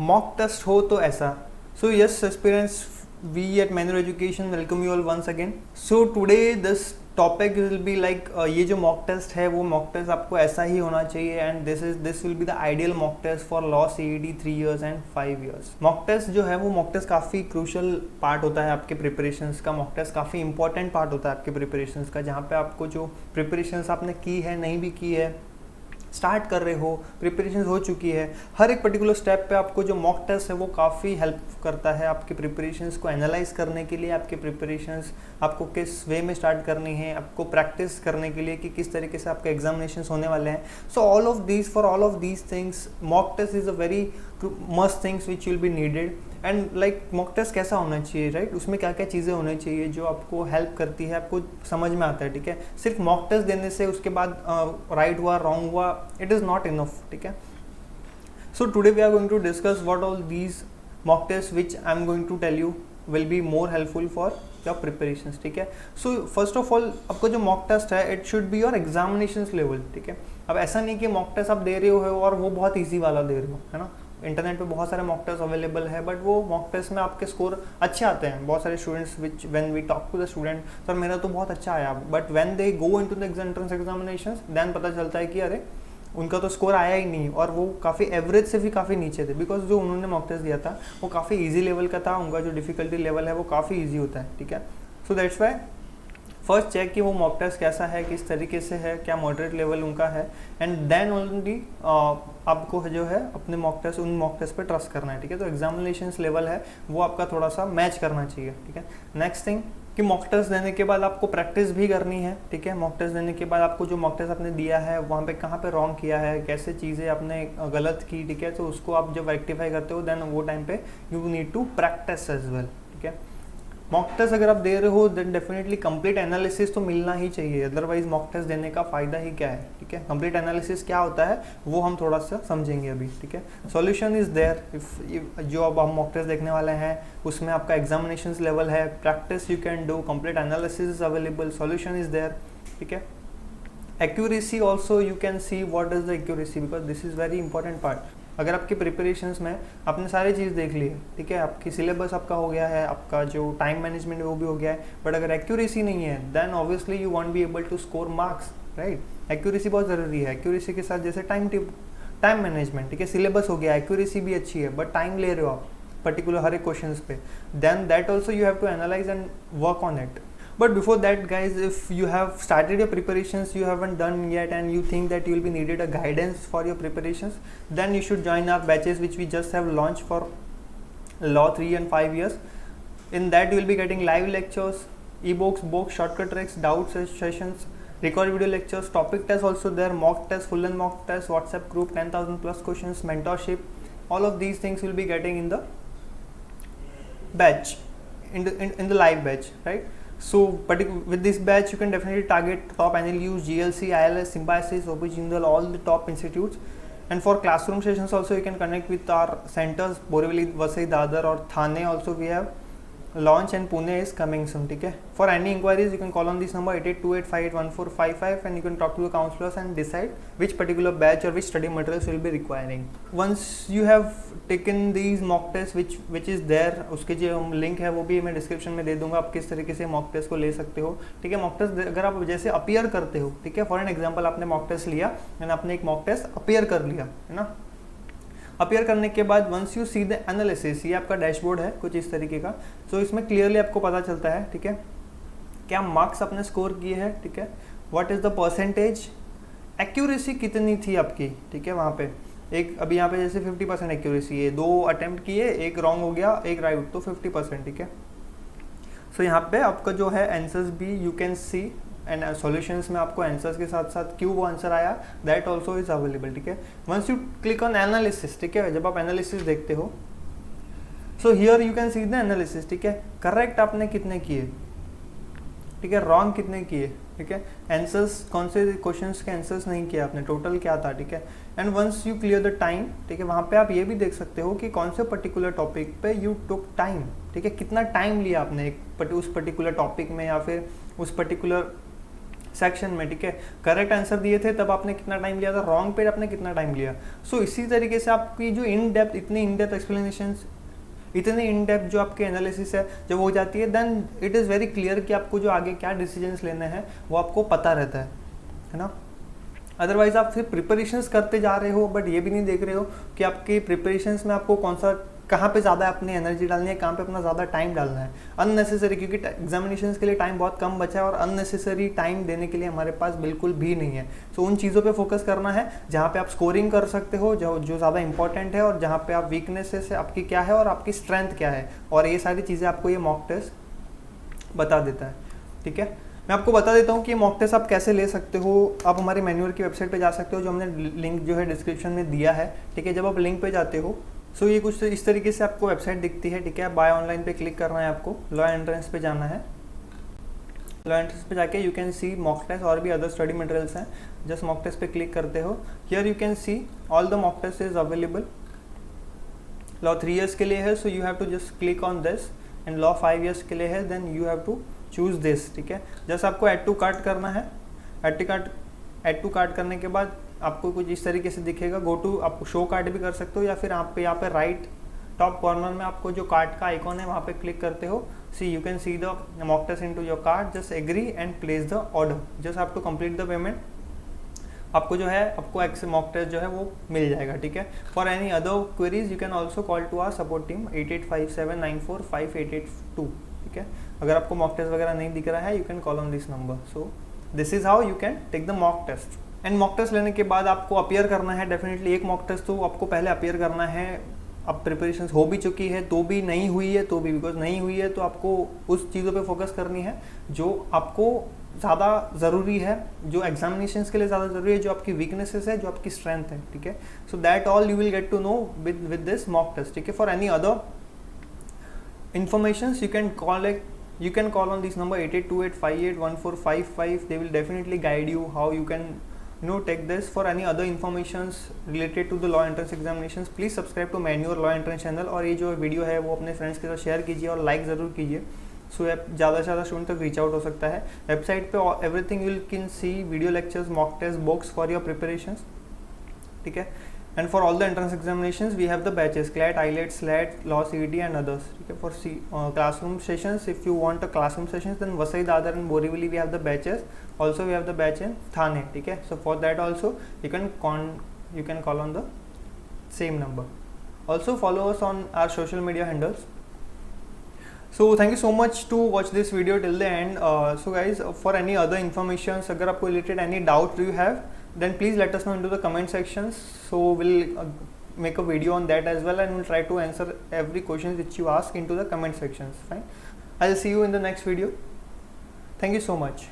Mock test हो तो ऐसा. So yes, aspirants, we at Manur Education welcome you all once again. So today this topic will be like ये जो mock test है वो mock test आपको ऐसा ही होना चाहिए, and this will be the ideal mock test for law CET 3 years and 5 years. mock test जो है वो mock test काफ़ी crucial part होता है आपके preparations का. mock test काफ़ी important part होता है आपके preparations का, जहाँ पे आपको जो preparations आपने की है, नहीं भी की है, स्टार्ट कर रहे हो, प्रिपरेशन हो चुकी है, हर एक पर्टिकुलर स्टेप पे आपको जो मॉक टेस्ट है वो काफ़ी हेल्प करता है आपके प्रिपरेशंस को एनालाइज करने के लिए, आपके प्रिपरेशंस आपको किस वे में स्टार्ट करनी है, आपको प्रैक्टिस करने के लिए कि किस तरीके से आपके एग्जामिनेशंस होने वाले हैं. So for all of these things mock test is a very must things which will be needed. And like mock test कैसा होना चाहिए, राइट? उसमें क्या क्या चीज़ें होनी चाहिए जो आपको हेल्प करती है, आपको समझ में आता है, ठीक है? सिर्फ मॉक टेस्ट देने से उसके बाद राइट हुआ रॉन्ग हुआ, इट इज़ नॉट इनफ, ठीक है? So today we are going to discuss what all these mock test which I am going to tell you will be more helpful for your preparations, ठीक है? So first of all आपको जो mock test है it should be your examinations level, ठीक है? अब ऐसा नहीं कि मॉक टेस्ट आप दे रहे हो और वो बहुत ईजी वाला दे रहे हो, है ना? इंटरनेट पे बहुत सारे मॉक टेस्ट अवेलेबल है, बट वो मॉक टेस्ट में आपके स्कोर अच्छे आते हैं. बहुत सारे students which when we talk to the student, sir मेरा तो बहुत अच्छा आया, but when they go into the entrance examinations then पता चलता है कि अरे उनका तो स्कोर आया ही नहीं, और वो काफ़ी एवरेज से भी काफ़ी नीचे थे, बिकॉज जो उन्होंने मॉक टेस्ट दिया था वो काफ़ी ईजी लेवल का था, उनका जो डिफिकल्टी लेवल है वो काफ़ी ईजी होता है, ठीक है? So that's why first check कि वो मॉक टेस्ट कैसा है, किस तरीके से है, क्या मॉडरेट लेवल उनका है, एंड देन ओनली आपको जो है अपने उन मॉक टेस्ट पे ट्रस्ट करना है, ठीक है? तो एग्जामिनेशंस लेवल है वो आपका थोड़ा सा मैच करना चाहिए, ठीक है? नेक्स्ट थिंग कि मॉक टेस्ट देने के बाद आपको प्रैक्टिस भी करनी है, ठीक है? मॉक टेस्ट देने के बाद आपको जो मॉक टेस्ट आपने दिया है वहाँ पे कहाँ पे रॉन्ग किया है, कैसे चीज़ें आपने गलत की, ठीक है? तो उसको आप जब रेक्टिफाई करते हो देन वो टाइम पे you need to practice as well, ठीक है? मॉक टेस्ट अगर आप दे रहे हो देन डेफिनेटली कंप्लीट एनालिसिस तो मिलना ही चाहिए, अदरवाइज मॉक टेस्ट देने का फ़ायदा ही क्या है, ठीक है? कंप्लीट एनालिसिस क्या होता है वो हम थोड़ा सा समझेंगे अभी, ठीक है? Solution is there. इफ जो अब हम मॉक टेस्ट देखने वाले हैं उसमें आपका एग्जामिनेशन लेवल है, practice you can do, complete analysis is available, solution is there, ठीक है? Accuracy also you can see what is the accuracy, because this is very important part. अगर आपके प्रिपरेशंस में आपने सारी चीज़ देख ली है, ठीक है, आपकी सिलेबस आपका हो गया है, आपका जो टाइम मैनेजमेंट है वो भी हो गया है, बट अगर एक्यूरेसी नहीं है then obviously you won't be able to score marks, right? Accuracy बहुत ज़रूरी है. एक्यूरेसी के साथ जैसे टाइम मैनेजमेंट, ठीक है, सिलेबस हो गया, एक्यूरेसी भी अच्छी है, बट टाइम ले रहे हो आप पर्टिकुलर हर एक क्वेश्चन पे, then that also you have to analyse and work on it. But before that guys, if you have started your preparations, you haven't done yet and you think that you will be needed a guidance for your preparations, then you should join our batches which we just have launched for law 3 and 5 years. In that you will be getting live lectures, ebooks, books, shortcut tricks, doubt sessions, record video lectures, topic tests also there, mock tests, full and mock tests, WhatsApp group, 10,000 plus questions, mentorship. All of these things will be getting in the batch, in the live batch, right? So with this batch you can definitely target top NLUs, GLC, ILS, Symbiosis, OP Jindal, all the top institutes. And for classroom sessions also you can connect with our centers, Borivali, Vasai, Dadar or Thane also we have launch, and Pune is coming soon, ठीक है? For any inquiries you can call on this number 8828581455 and you can talk to the counselors and decide which particular batch or which study materials you will be requiring. Once you have taken these mock tests which is there, उसके जो link है वो भी मैं description में दे दूंगा, आप किस तरीके से मॉक टेस्ट को ले सकते हो, ठीक है? मॉक टेस्ट अगर आप जैसे अपीयर करते हो, ठीक है, फॉर एन एग्जाम्पल आपने मॉक टेस्ट लिया एंड आपने एक मॉक टेस्ट अपीयर कर लिया, है ना? अपीयर करने के बाद once you see the analysis, ये आपका डैशबोर्ड है कुछ इस तरीके का. सो इसमें क्लियरली आपको पता चलता है, ठीक है, क्या मार्क्स आपने स्कोर किए हैं, ठीक है, what is the percentage, accuracy कितनी थी आपकी, ठीक है? वहाँ पे एक अभी यहाँ पे जैसे 50% एक्यूरेसी है, 2 अटेम्प्ट किए, एक रॉन्ग हो गया, एक राइट, तो 50%, ठीक है? सो यहाँ पे आपका जो है आंसर्स भी you can C, and solutions में आपको आंसर्स के साथ साथ क्यों वो आंसर आया दैट ऑल्सो इज अवेलेबल, ठीक है? Once you click on analysis, ठीक है, जब आप एनालिसिस देखते हो so here you can see the analysis, ठीक है, करेक्ट आपने कितने किए, ठीक है, रॉन्ग कितने किए, ठीक है, आंसर्स कौन से क्वेश्चंस के आंसर्स नहीं किया आपने, टोटल क्या था, ठीक है? And once you clear the time, ठीक है, वहाँ पे आप ये भी देख सकते हो कि कौन से पर्टिकुलर टॉपिक पे यू टुक टाइम, ठीक है, कितना टाइम लिया आपने उस पर्टिकुलर टॉपिक में या फिर उस पर्टिकुलर सेक्शन में, ठीक है। करेक्ट आंसर दिए थे तब आपने कितना टाइम लिया था, रॉन्ग पे आपने कितना टाइम लिया। सो इसी तरीके से आपकी जो इन डेप्थ, इतनी इन डेप्थ एक्सप्लेनेशन, इतनी इन डेप्थ जो आपके एनालिसिस है जब हो जाती है, then it is very clear कि आपको जो आगे क्या डिसीजंस लेने हैं वो आपको पता रहता है ना। अदरवाइज आप सिर्फ प्रिपरेशंस करते जा रहे हो बट ये भी नहीं देख रहे हो कि आपकी प्रिपरेशंस में आपको कौन सा, कहाँ पे ज़्यादा अपनी एनर्जी डालनी है, कहाँ पे अपना ज़्यादा टाइम डालना है अननेसेसरी, क्योंकि एग्जामिनेशंस के लिए टाइम बहुत कम बचा है और अननेसेसरी टाइम देने के लिए हमारे पास बिल्कुल भी नहीं है। सो उन चीज़ों पे फोकस करना है जहाँ पे आप स्कोरिंग कर सकते हो, जो ज़्यादा इंपॉर्टेंट है, और जहाँ पे आप वीकनेसेस आपकी क्या है और आपकी स्ट्रेंथ क्या है, और ये सारी चीज़ें आपको ये मॉक टेस्ट बता देता है, ठीक है। मैं आपको बता देता हूँ कि मॉक टेस्ट आप कैसे ले सकते हो। आप हमारे मैन्युअल की वेबसाइट पे जा सकते हो, जो हमने लिंक जो है डिस्क्रिप्शन में दिया है, ठीक है। जब आप लिंक पे जाते हो सो ये कुछ इस तरीके से आपको वेबसाइट दिखती है, ठीक है। बाय ऑनलाइन पे क्लिक करना है, आपको लॉ एंट्रेंस पे जाना है। लॉ एंट्रेंस पे जाके you can see mock test, और भी अदर स्टडी मटेरियल्स हैं। जस्ट मॉक टेस्ट पे क्लिक करते हो, here you can see all the mock test is available. Law 3 years के लिए है, so you have to just click on this, and law 5 years के लिए है, then you have to choose this, ठीक है। जस्ट आपको ऐड टू कार्ट करना है। ऐड टू कार्ट करने के बाद आपको कुछ इस तरीके से दिखेगा। गो टू, आप शो कार्ट भी कर सकते हो, या फिर आप यहाँ पे राइट टॉप कॉर्नर में आपको जो कार्ट का आइकॉन है वहाँ पे क्लिक करते हो। See you can see the mock test into your cart, just agree and place the order, just have to complete the payment. आपको जो है आपको मॉक टेस्ट जो है वो मिल जाएगा, ठीक है। For any other queries you can also call to our support team 8857945882, ठीक है। अगर आपको मॉक टेस्ट वगैरह नहीं दिख रहा है, you can call on this number. So this is how you can take the mock test. And mock test लेने के बाद आपको अपीयर करना है, डेफिनेटली एक मॉक टेस्ट तो आपको पहले अपीयर करना है। अब प्रिपरेशन हो भी चुकी है तो भी, नहीं हुई है तो भी, बिकॉज नहीं हुई है तो आपको उस चीज़ों पे फोकस करनी है जो आपको ज़्यादा ज़रूरी है, जो एग्जामिनेशंस के लिए ज़्यादा ज़रूरी है, जो आपकी वीकनेसेस है, जो आपकी स्ट्रेंथ है, ठीक है। So that all you will get to know with this mock test, ठीक है। For any other informations you can call on this number 8828581455. They will definitely guide you how you can take this. For any other informations related to the law entrance examinations, please subscribe to Manure Law Entrance channel, और ये जो video है वो अपने friends के साथ share कीजिए और लाइक ज़रूर कीजिए, सो ज़्यादा से ज़्यादा स्टूडेंट तक रीच आउट हो सकता है। वेबसाइट पे everything you can see, video lectures, mock test, books for your preparations, ठीक है। And for all the entrance examinations, we have the batches: CLAT, IELTS, SLAT, Law, CET, and others. Okay, for classroom sessions, if you want a classroom sessions, then Vasai, Dadar, and Borivali we have the batches. Also, we have the batch in Thane. Okay, so for that also you can call on the same number. Also follow us on our social media handles. So thank you so much to watch this video till the end. So guys, for any other informations, अगर आपको related any doubt you have, then please let us know into the comment sections. So we'll make a video on that as well, and we'll try to answer every question which you ask into the comment sections. Fine. I'll see you in the next video. Thank you so much.